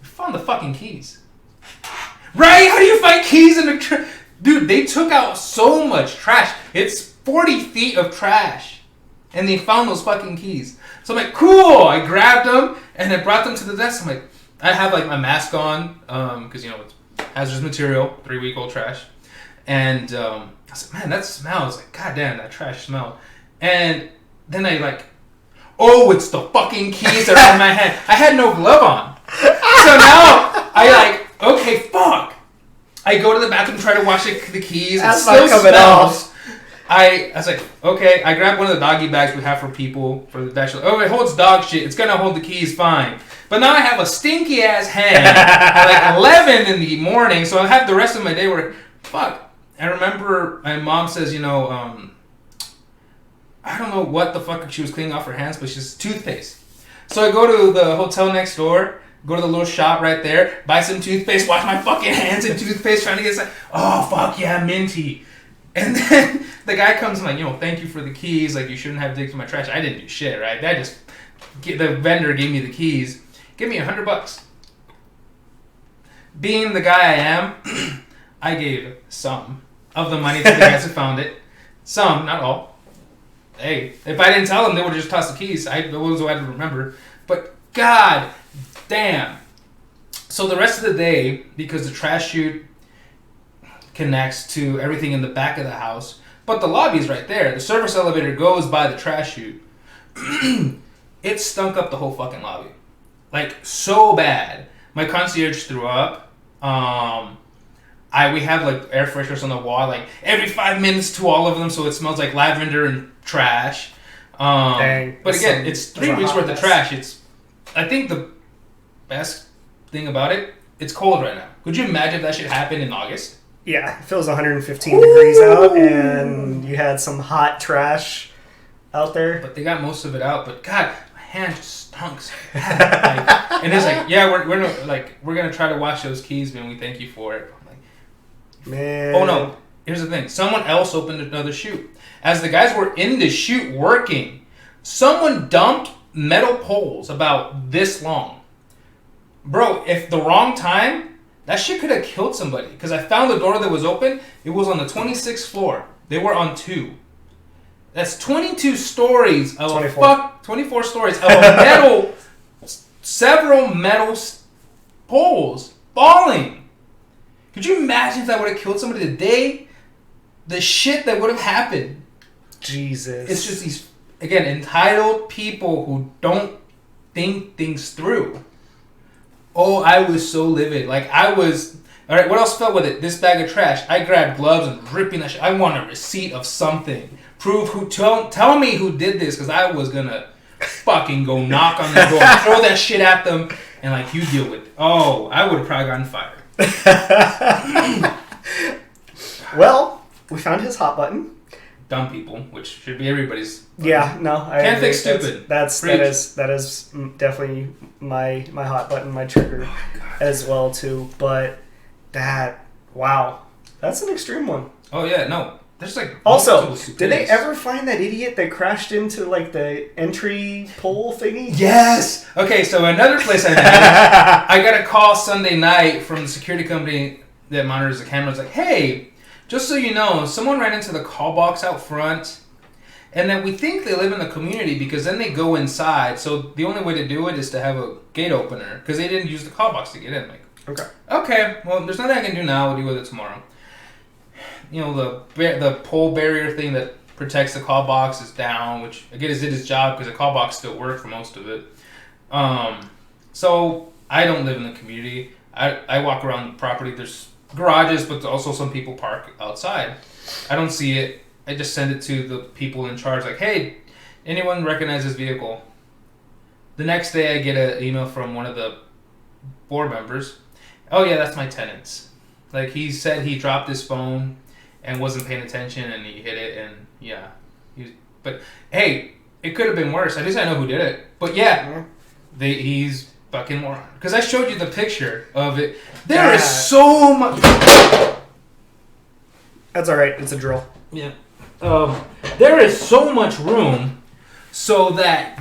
we found the fucking keys. Right? How do you find keys in the trash? Dude, they took out so much trash. It's 40 feet of trash. And they found those fucking keys. So I'm like, cool. I grabbed them and I brought them to the desk. I'm like, I have like my mask on because, it's hazardous material, 3-week-old trash. And I was like, man, that smells. Like, goddamn, that trash smell. And then I like, oh, it's the fucking keys that are in my hand. I had no glove on. So now I like, okay, fuck. I go to the bathroom, try to wash the keys. It still smells. I was like, okay. I grab one of the doggy bags we have for people for the bachelor. Oh, it holds dog shit. It's gonna hold the keys fine. But now I have a stinky ass hand at like 11 in the morning, so I have the rest of my day where, fuck. I remember my mom says, I don't know what the fuck she was cleaning off her hands, but she's toothpaste. So I go to the hotel next door. Go to the little shop right there, buy some toothpaste, wash my fucking hands in toothpaste, trying to get some. Oh, fuck yeah, minty. And then the guy comes and like, thank you for the keys. Like, you shouldn't have digged through my trash. I didn't do shit, right? The vendor gave me the keys. Give me $100. Being the guy I am, I gave some of the money to the guys who found it. Some, not all. Hey, if I didn't tell them, they would have just tossed the keys. I was what I had to remember. But God damn. So the rest of the day, because the trash chute connects to everything in the back of the house. But the lobby's right there. The service elevator goes by the trash chute. It stunk up the whole fucking lobby. Like, so bad. My concierge threw up. We have, like, air fresheners on the wall, like, every 5 minutes to all of them, so it smells like lavender and trash. Dang. But again, it's 3 weeks worth of trash. I think the best thing about it, it's cold right now. Could you imagine if that shit happened in August? Yeah, if it was 115 degrees out and you had some hot trash out there. But they got most of it out. But God, my hand just stunk so bad. Like, and it's like, yeah, we're gonna try to wash those keys, man. We thank you for it. I'm like, man. Oh no! Here's the thing. Someone else opened another chute. As the guys were in the chute working, someone dumped metal poles about this long. Bro, if the wrong time, that shit could have killed somebody. Because I found the door that was open. It was on the 26th floor. They were on 2. That's 22 stories of 24 stories of a several metal poles falling. Could you imagine if that would have killed somebody today? The shit that would have happened. Jesus. It's just these, again, entitled people who don't think things through. Oh, I was so livid. Like, I was... Alright, what else fell with it? This bag of trash. I grabbed gloves and ripping that shit. I want a receipt of something. Prove who... Tell me who did this, because I was gonna fucking go knock on the door, throw that shit at them, and, like, you deal with it. Oh, I would have probably gotten fired. Well, we found his hot button. Dumb people, which should be everybody's. Yeah, no, I can't agree. fix stupid. That is definitely my hot button, my trigger as well too. But wow, that's an extreme one. Oh yeah, no, there's like also. Did they ever find that idiot that crashed into like the entry pole thingy? Yes. Okay, so another place I managed, I got a call Sunday night from the security company that monitors the cameras. Like, hey. Just so you know, someone ran into the call box out front, and then we think they live in the community because then they go inside. So the only way to do it is to have a gate opener because they didn't use the call box to get in. Like, okay, well, there's nothing I can do now. We'll deal with it tomorrow. You know, the pole barrier thing that protects the call box is down, which again did its job because the call box still worked for most of it. So I don't live in the community. I walk around the property. There's garages, but also some people park outside. I don't see it. I just send it to the people in charge, like, hey, anyone recognize this vehicle? The next day I get an email from one of the board members. Oh yeah, that's my tenant's. Like, he said he dropped his phone and wasn't paying attention and he hit it, and yeah. But hey, it could have been worse. At least I know who did it. But yeah, he's fucking moron. Because I showed you the picture of it. There is so much. That's alright. It's a drill. Yeah. There is so much room so that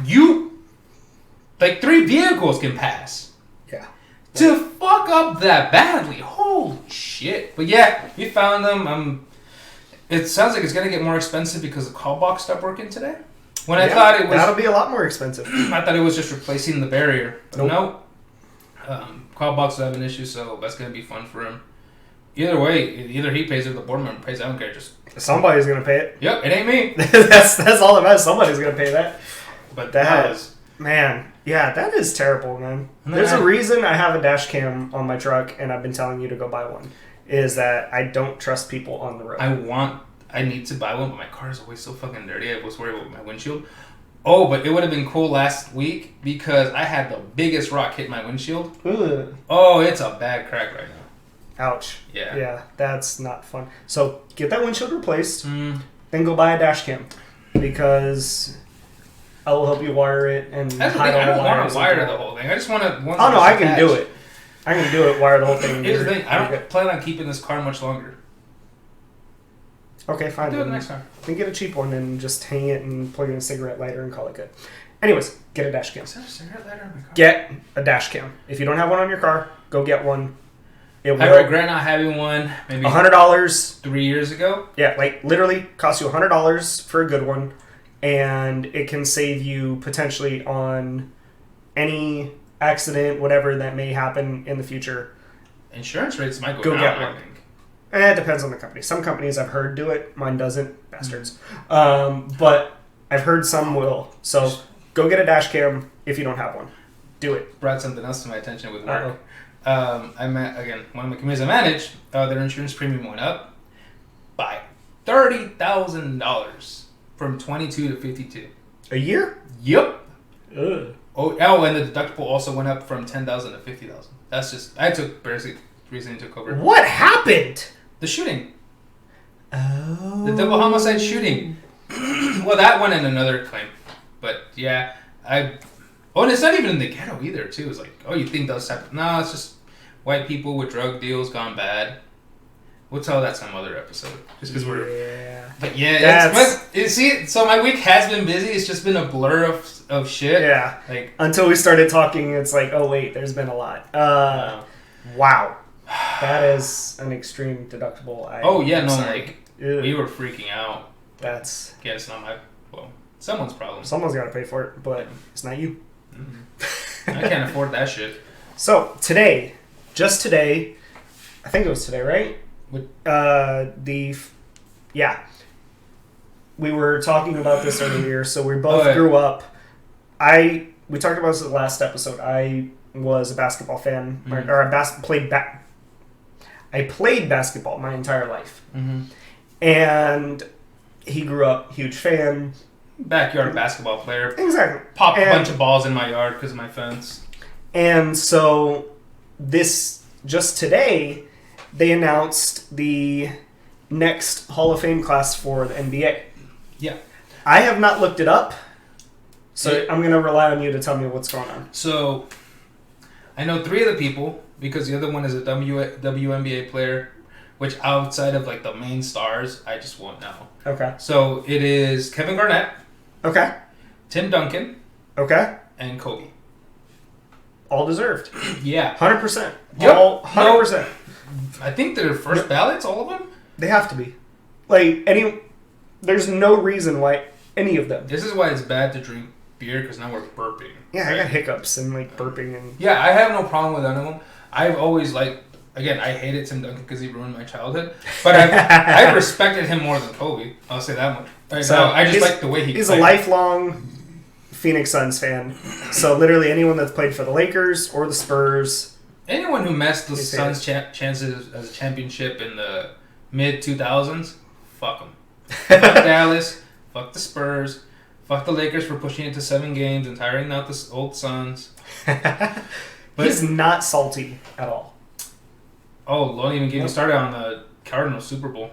like 3 vehicles can pass. Yeah. To fuck up that badly. Holy shit. But yeah, we found them. It sounds like it's going to get more expensive because the call box stopped working today. When I thought it was... That'll be a lot more expensive. I thought it was just replacing the barrier. But nope. Call box will have an issue, so that's going to be fun for him. Either way, either he pays or the board member pays. I don't care. Just somebody's going to pay it. Yep, it ain't me. that's all that matters. Somebody's going to pay that. But man, yeah, that is terrible, man. There's a reason I have a dash cam on my truck, and I've been telling you to go buy one. Is that I don't trust people on the road. I need to buy one, but my car is always so fucking dirty. I was worried about my windshield. Oh, but it would have been cool last week because I had the biggest rock hit my windshield. Ugh. Oh, it's a bad crack right now. Ouch. Yeah. Yeah, that's not fun. So get that windshield replaced, then go buy a dash cam because I will help you wire it and hide all the wires. I don't want to wire the whole thing. I just want to... Oh, no, I can do it. I can do it, wire the whole thing. Here's the thing. I don't plan on keeping this car much longer. Okay, fine. I'll do it next time. Then get a cheap one and just hang it and plug in a cigarette lighter and call it good. Anyways, get a dash cam. Is there a cigarette lighter in my car? Get a dash cam. If you don't have one on your car, go get one. I regret not having one. Maybe $100. 3 years ago. Yeah, like literally costs you $100 for a good one, and it can save you potentially on any accident, whatever that may happen in the future. Insurance rates might go down, get one. I think. It depends on the company. Some companies I've heard do it. Mine doesn't. Bastards. But I've heard some will. So go get a dash cam if you don't have one. Do it. Brought something else to my attention with work. One of the communities I manage, their insurance premium went up by $30,000 from 22 to 52. A year? Yep. Ugh. Oh, and the deductible also went up from 10,000 to 50,000. That's just recently took over. What happened? The shooting. Oh. The double homicide shooting. Well, that one and another claim, but yeah, and it's not even in the ghetto either. Too. It's like, oh, you think those happen? No, it's just white people with drug deals gone bad. We'll tell that some other episode, just because we're. But yeah, so my week has been busy. It's just been a blur of shit. Yeah. Like until we started talking, it's like, oh wait, there's been a lot. Wow, that is an extreme deductible. We were freaking out. That's. Yeah, it's not someone's problem. Someone's got to pay for it, but it's not you. Mm-hmm. I can't afford that shit. So just today, I think it was today, right? We were talking about this earlier. So we both grew up. We talked about this in the last episode. I was a basketball fan, I played basketball my entire life, and he grew up huge fan. Backyard basketball player. Exactly. Popped a bunch of balls in my yard because of my fence. And so just today, they announced the next Hall of Fame class for the NBA. Yeah. I have not looked it up, so I'm going to rely on you to tell me what's going on. So, I know 3 of the people, because the other one is a WNBA player, which outside of like the main stars, I just won't know. Okay. So, it is Kevin Garnett. Okay. Tim Duncan. Okay. And Kobe. All deserved. Yeah. 100%. Yep. All 100%. I think they're first ballots, all of them? They have to be. There's no reason why any of them. This is why it's bad to drink beer, because now we're burping. Yeah, right? I got hiccups and burping and... Yeah, I have no problem with any of them. I've always again, I hated Tim Duncan because he ruined my childhood, but I've respected him more than Kobe. I'll say that much. I just like the way he He's played. a lifelong Phoenix Suns fan. So literally anyone that's played for the Lakers or the Spurs... Anyone who messed the Suns' chances as a championship in the mid-2000s, fuck them. Fuck Dallas, fuck the Spurs, fuck the Lakers for pushing it to 7 games and tiring out the old Suns. But he's not salty at all. Oh, don't even get me started on the Cardinals Super Bowl.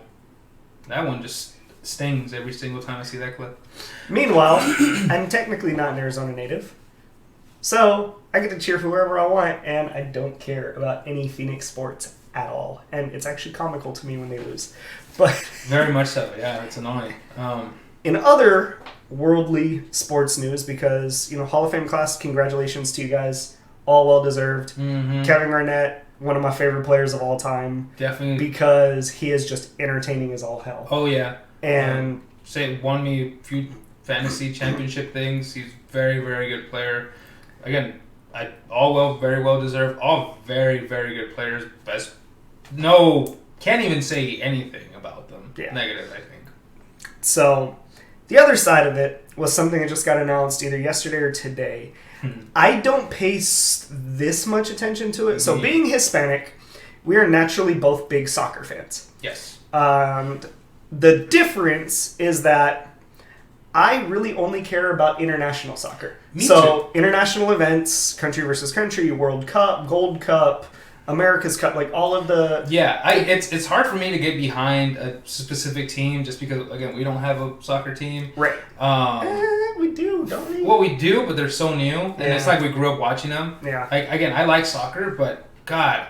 That one just stings every single time I see that clip. Meanwhile, I'm technically not an Arizona native. So, I get to cheer for whoever I want, and I don't care about any Phoenix sports at all. And it's actually comical to me when they lose. But very much so, yeah, it's annoying. In other worldly sports news, because, Hall of Fame class, congratulations to you guys. All well-deserved. Mm-hmm. Kevin Garnett, one of my favorite players of all time. Definitely. Because he is just entertaining as all hell. Oh, yeah. And... won me a few fantasy championship things. He's a very, very good player. Again, very well deserved. All very, very good players. Can't even say anything about them. Yeah. Negative, I think. So, the other side of it was something that just got announced either yesterday or today. I don't pay this much attention to it. So, being Hispanic, we are naturally both big soccer fans. Yes. The difference is that I really only care about international soccer. Me too. International events, country versus country, World Cup, Gold Cup, America's Cup, all of the... Yeah, it's hard for me to get behind a specific team just because, again, we don't have a soccer team. Right. We do, don't we? Well, we do, but they're so new, and it's like we grew up watching them. Yeah. Again, I like soccer, but, God,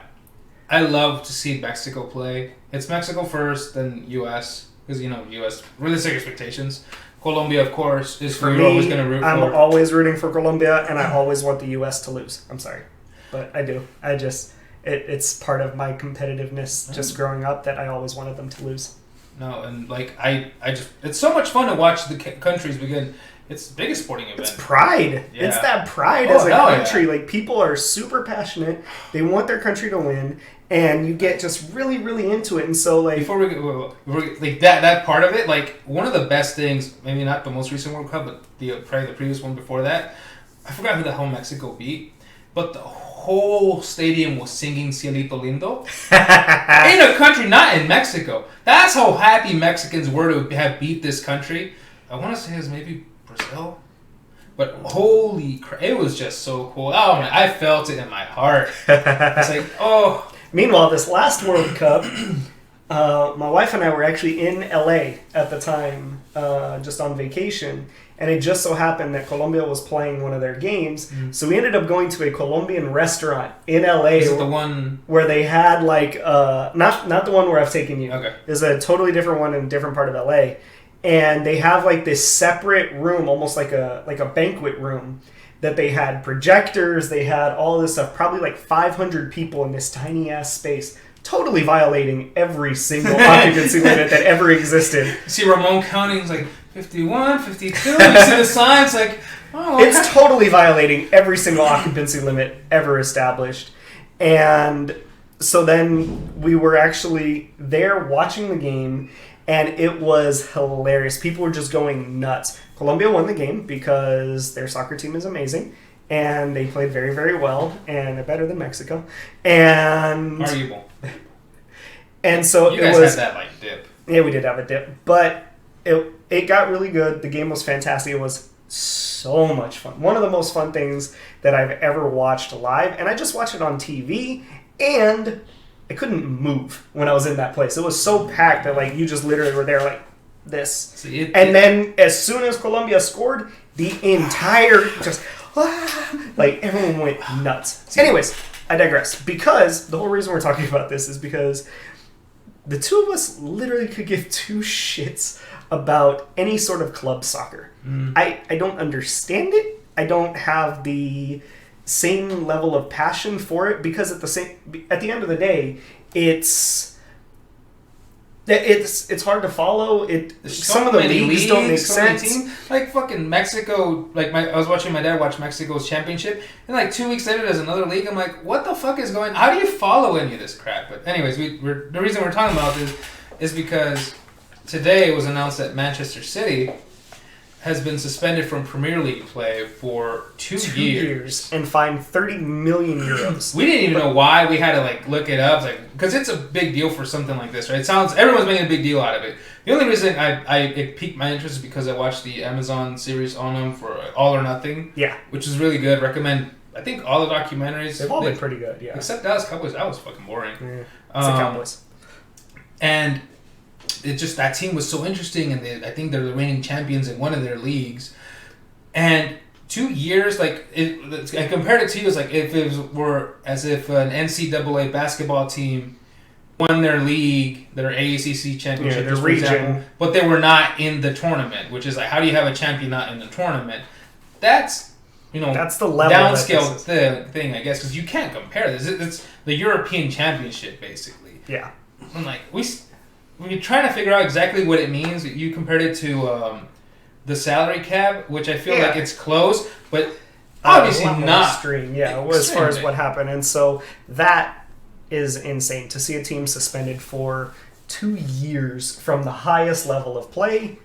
I love to see Mexico play. It's Mexico first, then U.S., because, U.S., realistic expectations. Colombia, of course, is for who me, you're always going to root for. I'm always rooting for Colombia, and I always want the U.S. to lose. I'm sorry. But I do. It's part of my competitiveness just growing up that I always wanted them to lose. No, and I just, it's so much fun to watch the countries begin. It's the biggest sporting event. It's pride. Yeah. It's that pride as a hell country. yeah. Like, people are super passionate. They want their country to win, and you get just really, really into it. And so, like, Before we like that part of it, like one of the best things, maybe not the most recent World Cup, but probably the previous one before that. I forgot who the hell Mexico beat, but the whole stadium was singing "Cielito Lindo" in a country not in Mexico. That's how happy Mexicans were to have beat this country. I want to say it was maybe Brazil, but holy crap, it was just so cool. Oh man, I felt it in my heart. It's like, oh. Meanwhile, this last World Cup, my wife and I were actually in LA at the time, just on vacation, and it just so happened that Colombia was playing one of their games, so we ended up going to a Colombian restaurant in LA. Is it the one where they had like not the one where I've taken you. Okay. There's a totally different one in a different part of LA, and they have like this separate room, almost like a banquet room. That they had projectors, they had all this stuff, probably like 500 people in this tiny ass space, totally violating every single occupancy limit that ever existed. You see Ramon counting, it's like 51, 52, you see the signs, like, oh, okay. It's totally violating every single occupancy limit ever established. And so then we were actually there watching the game, and it was hilarious. People were just going nuts. Colombia won the game because their soccer team is amazing, and they played very, very well, and better than Mexico. And arguable. And so you guys had that like dip. Yeah, we did have a dip, but it got really good. The game was fantastic. It was so much fun. One of the most fun things that I've ever watched live, and I just watched it on TV, and I couldn't move when I was in that place. It was so packed that like you just literally were there like this. Then as soon as Colombia scored, the entire just like everyone went nuts. Anyways, I digress, because the whole reason we're talking about this is because the two of us literally could give two shits about any sort of club soccer. I don't understand it. I don't have the same level of passion for it, because at the end of the day, it's hard to follow. Some of the leagues don't make sense. Like fucking Mexico, I was watching my dad watch Mexico's championship, and like 2 weeks later there's another league. I'm like, what the fuck is going on? How do you follow any of this crap? But anyways, the reason we're talking about this is because today it was announced that Manchester City has been suspended from Premier League play for 2 years and fined 30 million euros. We didn't even know why. We had to like look it up, because it's a big deal for something like this, right? It sounds everyone's making a big deal out of it. The only reason it piqued my interest is because I watched the Amazon series on them for All or Nothing. Yeah, which is really good. Recommend. I think all the documentaries. They've all been pretty good. Yeah, except Dallas Cowboys. That was fucking boring. Yeah. It's the Cowboys. And it just, that team was so interesting, and I think they're the reigning champions in one of their leagues. And 2 years, I compared it to you as like if it were as if an NCAA basketball team won their league, their AACC championship, their region, example, but they were not in the tournament. Which is like, how do you have a champion not in the tournament? That's that's the level downscale thing, I guess, because you can't compare this. It's the European Championship, basically. Yeah, and like we're trying to figure out exactly what it means. You compared it to the salary cap, which I feel like it's close, but obviously not extreme. Yeah, as far as what happened, and so that is insane to see a team suspended for 2 years from the highest level of play.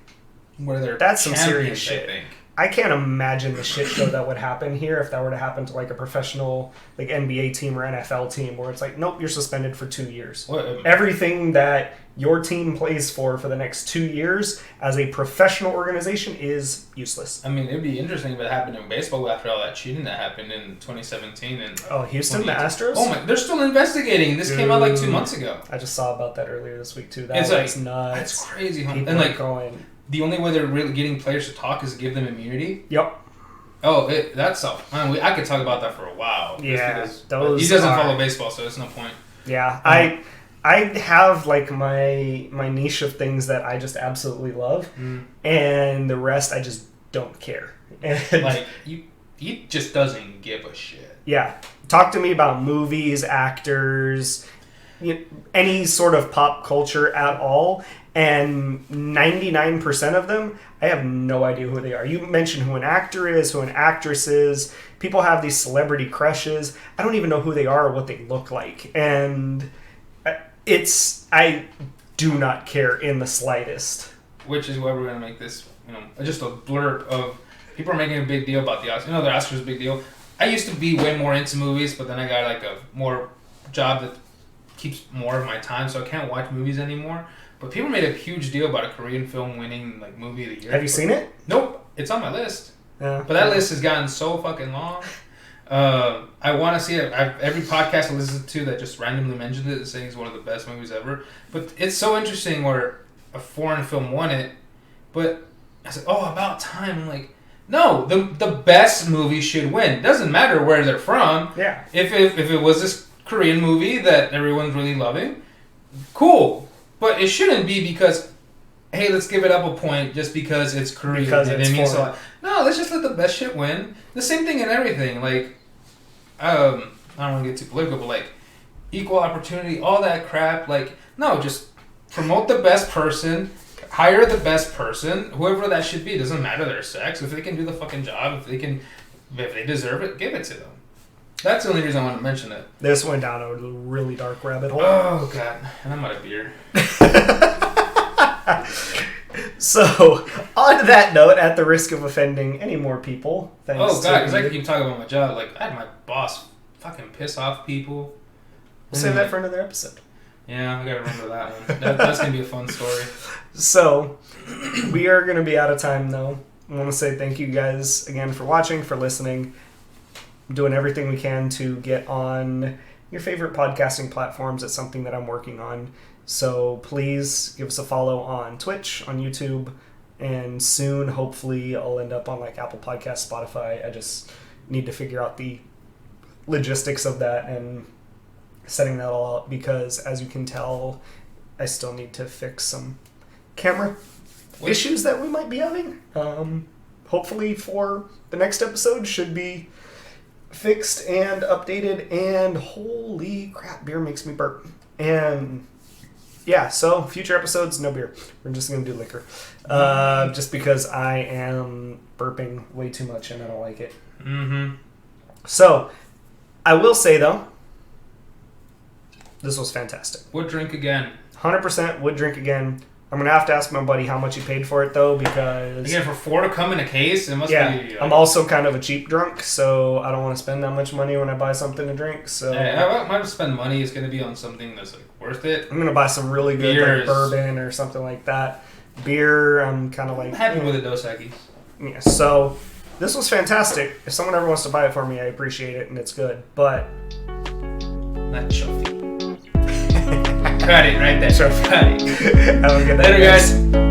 That's some serious shit. I think. I can't imagine the shit show that would happen here if that were to happen to like a professional like NBA team or NFL team, where it's like, nope, you're suspended for 2 years. Everything that your team plays for the next 2 years as a professional organization is useless. I mean, it'd be interesting if it happened in baseball after all that cheating that happened in 2017 and Houston, the Astros. Oh my, they're still investigating. This came out like 2 months ago. I just saw about that earlier this week too. It's nuts. That's crazy. People and like going. The only way they're really getting players to talk is to give them immunity. Yep. Oh, that's tough. I could talk about that for a while. Yeah, he doesn't follow baseball, so it's no point. Yeah, I have like my niche of things that I just absolutely love, and the rest I just don't care. And like he just doesn't give a shit. Yeah, talk to me about movies, actors, any sort of pop culture at all, And 99% of them, I have no idea who they are. You mentioned who an actor is, who an actress is. People have these celebrity crushes. I don't even know who they are or what they look like. And I do not care in the slightest. Which is why we're going to make this, just a blurb of people are making a big deal about the Oscars. The Oscars is a big deal. I used to be way more into movies, but then I got like a more job that keeps more of my time, so I can't watch movies anymore. But people made a huge deal about a Korean film winning like movie of the year. Have you seen it? Nope, it's on my list. Yeah. But that list has gotten so fucking long. I want to see it. Every podcast I listen to that just randomly mentioned it is saying it's one of the best movies ever. But it's so interesting where a foreign film won it, but I said, "Oh, about time." I'm like, no, the best movie should win. Doesn't matter where they're from. Yeah. If it was this Korean movie that everyone's really loving, cool. But it shouldn't be because, hey, let's give it up a point just because it's Korean. Because it's foreign. So, no, let's just let the best shit win. The same thing in everything. Like, I don't want to get too political, but like, equal opportunity, all that crap. Like, no, just promote the best person. Hire the best person, whoever that should be. Doesn't matter their sex. If they can do the fucking job, if they deserve it, give it to them. That's the only reason I want to mention it. This went down a really dark rabbit hole. Oh god, and I'm out of beer. So, on that note, at the risk of offending any more people, thanks. Oh god, because I can keep talking about my job. Like I had my boss fucking piss off people. We'll save that for another episode. Yeah, I gotta remember that one. That's gonna be a fun story. So, we are gonna be out of time though. I want to say thank you guys again for watching, for listening. I'm doing everything we can to get on your favorite podcasting platforms. It's something that I'm working on. So please give us a follow on Twitch, on YouTube, and soon, hopefully, I'll end up on like Apple Podcasts, Spotify. I just need to figure out the logistics of that and setting that all up because, as you can tell, I still need to fix some camera issues that we might be having. Hopefully for the next episode should be fixed and updated, and holy crap, beer makes me burp. And yeah, so future episodes, no beer. We're just going to do liquor. Just because I am burping way too much and I don't like it. Mm-hmm. So, I will say though, this was fantastic. Would drink again. 100% would drink again. I'm going to have to ask my buddy how much he paid for it though, because... Again, for 4 to come in a case, it must be... I'm also kind of a cheap drunk, so I don't want to spend that much money when I buy something to drink, so... Yeah, I might spend money. It's going to be on something that's like worth it. I'm going to buy some really good like, bourbon or something like that. Beer, I'm kind of like... I'm happy with the Dos Equis. Yeah, so this was fantastic. If someone ever wants to buy it for me, I appreciate it, and it's good, but... Not Chouffe. Cut it right there. Chouffe. Cut it. Have a good night, Later, guys.